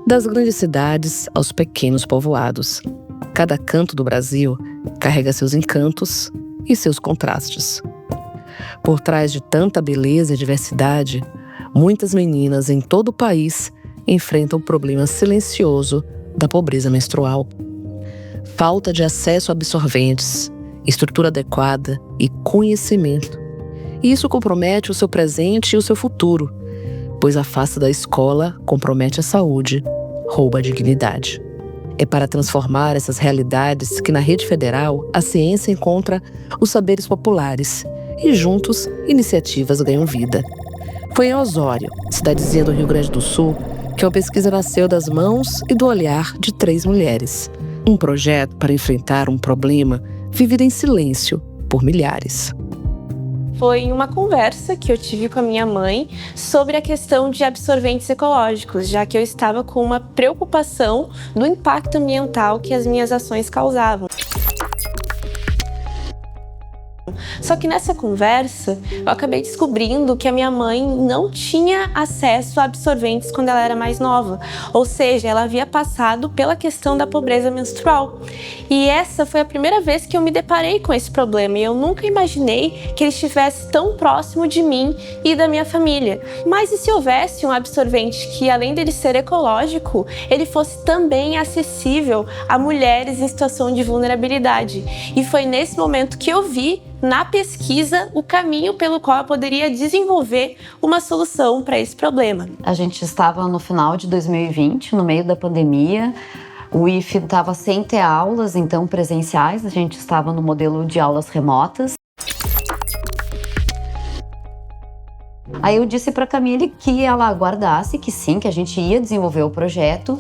Das grandes cidades aos pequenos povoados, cada canto do Brasil carrega seus encantos e seus contrastes. Por trás de tanta beleza e diversidade, muitas meninas em todo o país enfrentam o problema silencioso da pobreza menstrual. Falta de acesso a absorventes, estrutura adequada e conhecimento. E isso compromete o seu presente e o seu futuro, pois afasta da escola, compromete a saúde, rouba a dignidade. É para transformar essas realidades que na rede federal a ciência encontra os saberes populares e juntos iniciativas ganham vida. Foi em Osório, cidadezinha do Rio Grande do Sul, que a pesquisa nasceu das mãos e do olhar de 3 mulheres. Um projeto para enfrentar um problema vivido em silêncio por milhares. Foi uma conversa que eu tive com a minha mãe sobre a questão de absorventes ecológicos, já que eu estava com uma preocupação do impacto ambiental que as minhas ações causavam. Só que nessa conversa, eu acabei descobrindo que a minha mãe não tinha acesso a absorventes quando ela era mais nova. Ou seja, ela havia passado pela questão da pobreza menstrual. E essa foi a primeira vez que eu me deparei com esse problema. E eu nunca imaginei que ele estivesse tão próximo de mim e da minha família. Mas e se houvesse um absorvente que, além dele ser ecológico, ele fosse também acessível a mulheres em situação de vulnerabilidade? E foi nesse momento que eu vi na pesquisa o caminho pelo qual eu poderia desenvolver uma solução para esse problema. A gente estava no final de 2020, no meio da pandemia. O IFE estava sem ter aulas, então presenciais, a gente estava no modelo de aulas remotas. Aí eu disse para a Camille que ela aguardasse, que sim, que a gente ia desenvolver o projeto,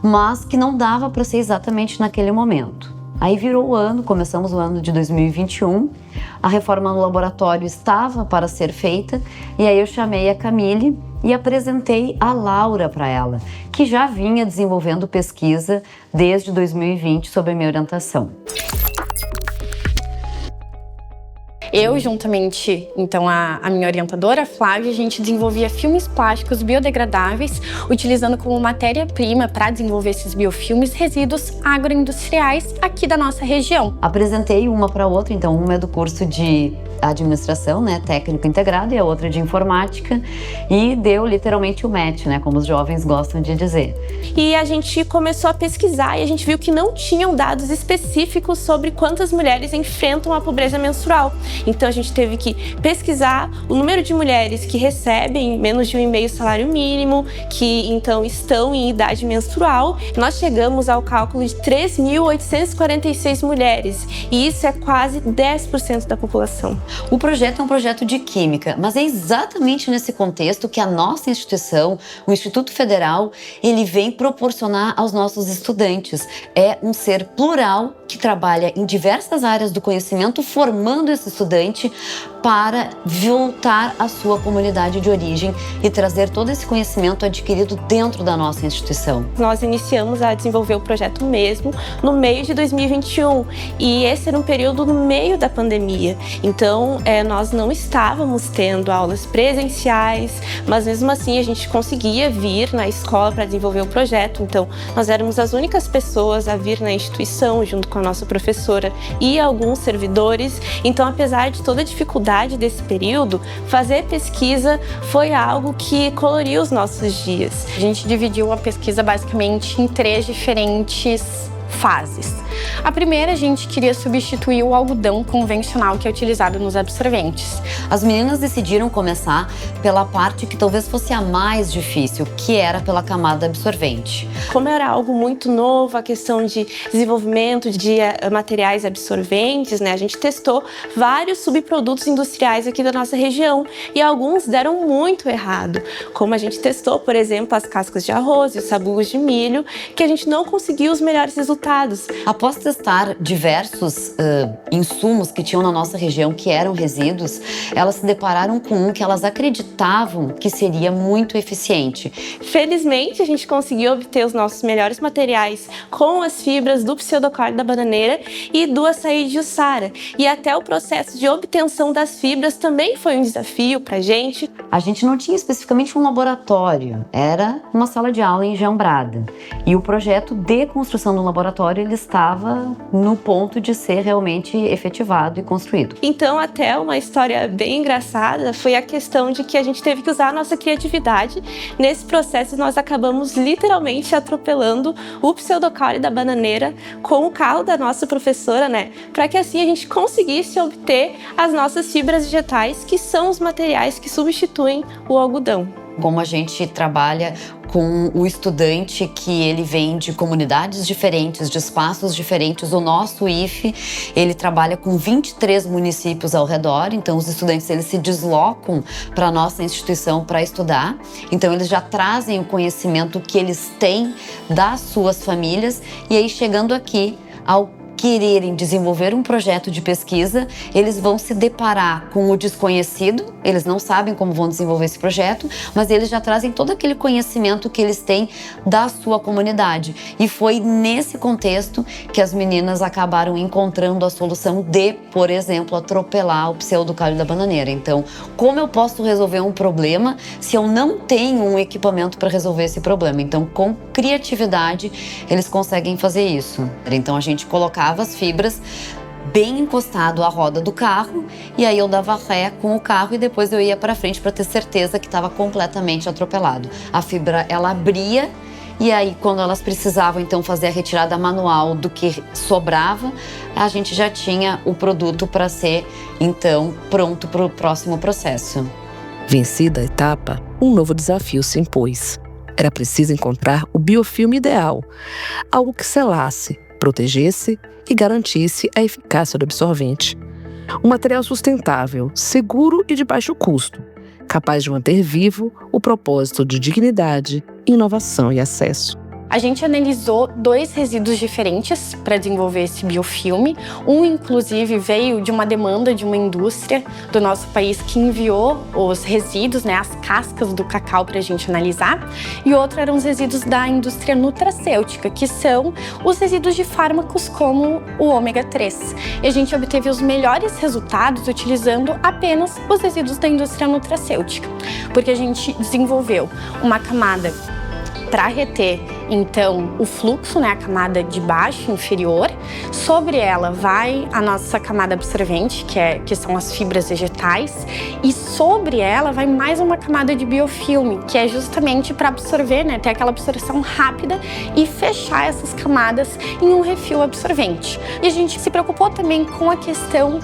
mas que não dava para ser exatamente naquele momento. Aí virou o ano, começamos o ano de 2021, a reforma no laboratório estava para ser feita e aí eu chamei a Camille e apresentei a Laura para ela, que já vinha desenvolvendo pesquisa desde 2020 sob a minha orientação. Eu, juntamente, então, a minha orientadora, a Flávia, a gente desenvolvia filmes plásticos biodegradáveis, utilizando como matéria-prima para desenvolver esses biofilmes resíduos agroindustriais aqui da nossa região. Apresentei uma para outra, então uma é do curso de administração, né, técnico integrado, e a outra de informática, e deu literalmente o match, né, como os jovens gostam de dizer. E a gente começou a pesquisar e a gente viu que não tinham dados específicos sobre quantas mulheres enfrentam a pobreza menstrual. Então a gente teve que pesquisar o número de mulheres que recebem menos de 1,5 salário mínimo, que então estão em idade menstrual. Nós chegamos ao cálculo de 3.846 mulheres, e isso é quase 10% da população. O projeto é um projeto de química, mas é exatamente nesse contexto que a nossa instituição, o Instituto Federal, ele vem proporcionar aos nossos estudantes. É um ser plural que trabalha em diversas áreas do conhecimento, formando esse estudante para voltar à sua comunidade de origem e trazer todo esse conhecimento adquirido dentro da nossa instituição. Nós iniciamos a desenvolver o projeto mesmo no meio de 2021 e esse era um período no meio da pandemia. Então, nós não estávamos tendo aulas presenciais, mas mesmo assim a gente conseguia vir na escola para desenvolver o projeto. Então, nós éramos as únicas pessoas a vir na instituição, junto com a nossa professora e alguns servidores. Então, apesar de toda a dificuldade desse período, fazer pesquisa foi algo que coloriu os nossos dias. A gente dividiu a pesquisa basicamente em 3 diferentes fases. A primeira, a gente queria substituir o algodão convencional que é utilizado nos absorventes. As meninas decidiram começar pela parte que talvez fosse a mais difícil, que era pela camada absorvente. Como era algo muito novo, a questão de desenvolvimento de materiais absorventes, né? A gente testou vários subprodutos industriais aqui da nossa região e alguns deram muito errado. Como a gente testou, por exemplo, as cascas de arroz e os sabugos de milho, que a gente não conseguiu os melhores resultados. Após após testar diversos insumos que tinham na nossa região, que eram resíduos, elas se depararam com um que elas acreditavam que seria muito eficiente. Felizmente, a gente conseguiu obter os nossos melhores materiais com as fibras do pseudocárdio da bananeira e do açaí de Jussara. E até o processo de obtenção das fibras também foi um desafio pra gente. A gente não tinha especificamente um laboratório, era uma sala de aula enjambrada. E o projeto de construção do laboratório, ele estava no ponto de ser realmente efetivado e construído. Então, até uma história bem engraçada foi a questão de que a gente teve que usar a nossa criatividade. Nesse processo, nós acabamos literalmente atropelando o pseudocárdio da bananeira com o carro da nossa professora, né? Para que assim a gente conseguisse obter as nossas fibras vegetais, que são os materiais que substituem o algodão. Como a gente trabalha com o estudante que ele vem de comunidades diferentes, de espaços diferentes. O nosso IFE, ele trabalha com 23 municípios ao redor, então os estudantes eles se deslocam para a nossa instituição para estudar. Então eles já trazem o conhecimento que eles têm das suas famílias e aí chegando aqui ao quererem desenvolver um projeto de pesquisa, eles vão se deparar com o desconhecido, eles não sabem como vão desenvolver esse projeto, mas eles já trazem todo aquele conhecimento que eles têm da sua comunidade. E foi nesse contexto que as meninas acabaram encontrando a solução de, por exemplo, atropelar o pseudocárdio da bananeira. Então, como eu posso resolver um problema se eu não tenho um equipamento para resolver esse problema? Então, com criatividade, eles conseguem fazer isso. Então, a gente colocava as fibras bem encostado à roda do carro e aí eu dava ré com o carro e depois eu ia para frente para ter certeza que estava completamente atropelado. A fibra ela abria e aí quando elas precisavam então fazer a retirada manual do que sobrava, a gente já tinha o produto para ser então pronto para o próximo processo. Vencida a etapa, um novo desafio se impôs. Era preciso encontrar o biofilme ideal, algo que selasse, protegesse e garantisse a eficácia do absorvente. Um material sustentável, seguro e de baixo custo, capaz de manter vivo o propósito de dignidade, inovação e acesso. A gente analisou 2 resíduos diferentes para desenvolver esse biofilme. Um, inclusive, veio de uma demanda de uma indústria do nosso país que enviou os resíduos, né, as cascas do cacau para a gente analisar. E outro eram os resíduos da indústria nutracêutica, que são os resíduos de fármacos como o ômega 3. E a gente obteve os melhores resultados utilizando apenas os resíduos da indústria nutracêutica, porque a gente desenvolveu uma camada para reter, então, o fluxo, né, a camada de baixo inferior. Sobre ela vai a nossa camada absorvente, que são as fibras vegetais, e sobre ela vai mais uma camada de biofilme, que é justamente para absorver, né, ter aquela absorção rápida e fechar essas camadas em um refil absorvente. E a gente se preocupou também com a questão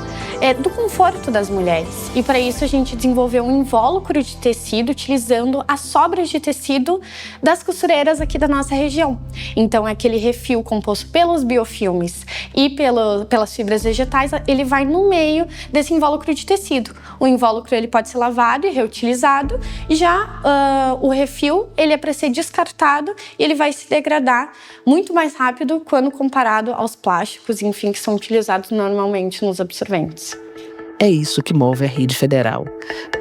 do conforto das mulheres. E para isso a gente desenvolveu um invólucro de tecido utilizando as sobras de tecido das costureiras aqui da nossa região. Então, aquele refil composto pelos biofilmes e pelas fibras vegetais, ele vai no meio desse invólucro de tecido. O invólucro ele pode ser lavado e reutilizado, e já o refil ele é para ser descartado e ele vai se degradar muito mais rápido quando comparado aos plásticos, enfim, que são utilizados normalmente nos absorventes. É isso que move a Rede Federal: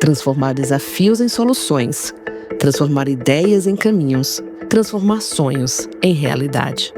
transformar desafios em soluções, transformar ideias em caminhos, transformar sonhos em realidade.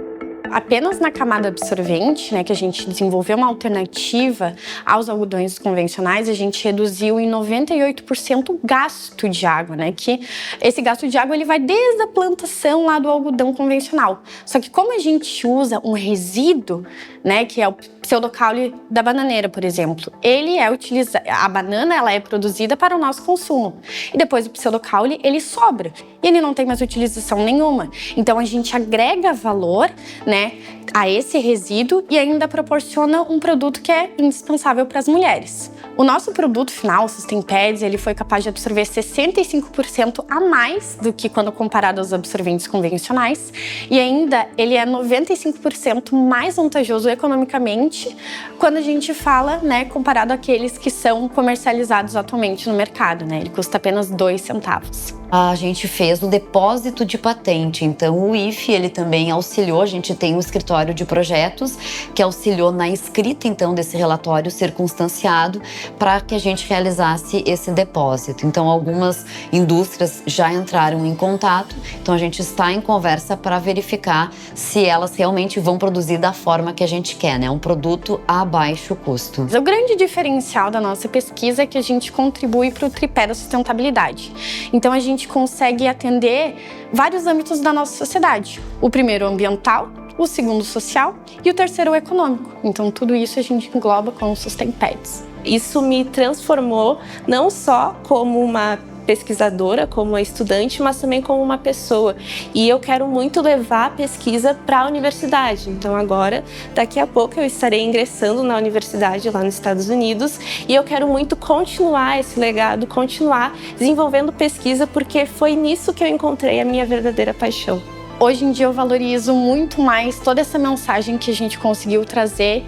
Apenas na camada absorvente, né, que a gente desenvolveu uma alternativa aos algodões convencionais, a gente reduziu em 98% o gasto de água, né, que esse gasto de água ele vai desde a plantação lá do algodão convencional. Só que como a gente usa um resíduo, né, que é o pseudocárdio da bananeira, por exemplo, ele é utilizado, a banana ela é produzida para o nosso consumo e depois o pseudocárdio ele sobra e ele não tem mais utilização nenhuma. Então a gente agrega valor, né, a esse resíduo e ainda proporciona um produto que é indispensável para as mulheres. O nosso produto final, o SustenPads, ele foi capaz de absorver 65% a mais do que quando comparado aos absorventes convencionais, e ainda ele é 95% mais vantajoso economicamente quando a gente fala, né, comparado àqueles que são comercializados atualmente no mercado, né? Ele custa apenas 2 centavos. A gente fez o depósito de patente, então o IFE ele também auxiliou, a gente tem um escritório de projetos que auxiliou na escrita então desse relatório circunstanciado para que a gente realizasse esse depósito. Então algumas indústrias já entraram em contato, então a gente está em conversa para verificar se elas realmente vão produzir da forma que a gente quer, né? Um produto a baixo custo. O grande diferencial da nossa pesquisa é que a gente contribui para o tripé da sustentabilidade. Então a gente consegue atender vários âmbitos da nossa sociedade. O primeiro, ambiental, o segundo, social e o terceiro, econômico. Então tudo isso a gente engloba com o SustenPads. Isso me transformou não só como uma pesquisadora, como uma estudante, mas também como uma pessoa. E eu quero muito levar a pesquisa para a universidade. Então agora, daqui a pouco, eu estarei ingressando na universidade lá nos Estados Unidos e eu quero muito continuar esse legado, continuar desenvolvendo pesquisa, porque foi nisso que eu encontrei a minha verdadeira paixão. Hoje em dia eu valorizo muito mais toda essa mensagem que a gente conseguiu trazer.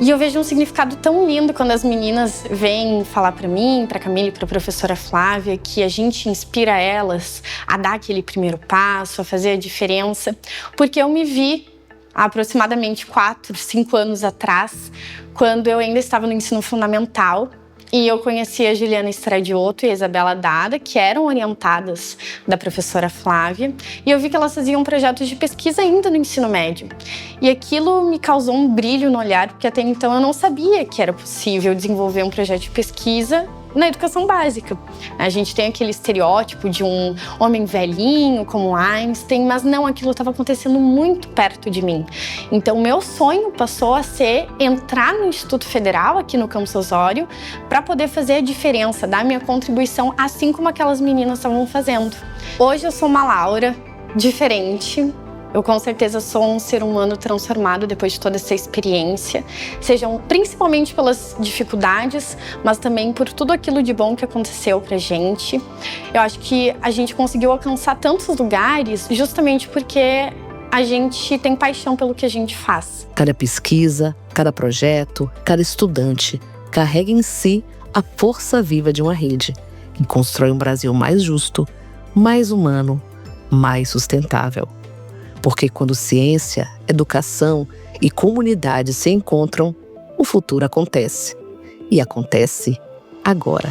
E eu vejo um significado tão lindo quando as meninas vêm falar para mim, para Camille e para a professora Flávia, que a gente inspira elas a dar aquele primeiro passo, a fazer a diferença. Porque eu me vi há aproximadamente 4, 5 anos atrás, quando eu ainda estava no ensino fundamental, e eu conheci a Juliana Stradioto e a Isabela Dada, que eram orientadas da professora Flávia, e eu vi que elas faziam projetos de pesquisa ainda no ensino médio. E aquilo me causou um brilho no olhar, porque até então eu não sabia que era possível desenvolver um projeto de pesquisa na educação básica. A gente tem aquele estereótipo de um homem velhinho, como Einstein, mas não, aquilo estava acontecendo muito perto de mim. Então, meu sonho passou a ser entrar no Instituto Federal, aqui no Campus Osório, para poder fazer a diferença, dar minha contribuição, assim como aquelas meninas estavam fazendo. Hoje eu sou uma Laura diferente. Eu com certeza sou um ser humano transformado depois de toda essa experiência, sejam principalmente pelas dificuldades, mas também por tudo aquilo de bom que aconteceu pra gente. Eu acho que a gente conseguiu alcançar tantos lugares justamente porque a gente tem paixão pelo que a gente faz. Cada pesquisa, cada projeto, cada estudante carrega em si a força viva de uma rede que constrói um Brasil mais justo, mais humano, mais sustentável. Porque quando ciência, educação e comunidade se encontram, o futuro acontece. E acontece agora.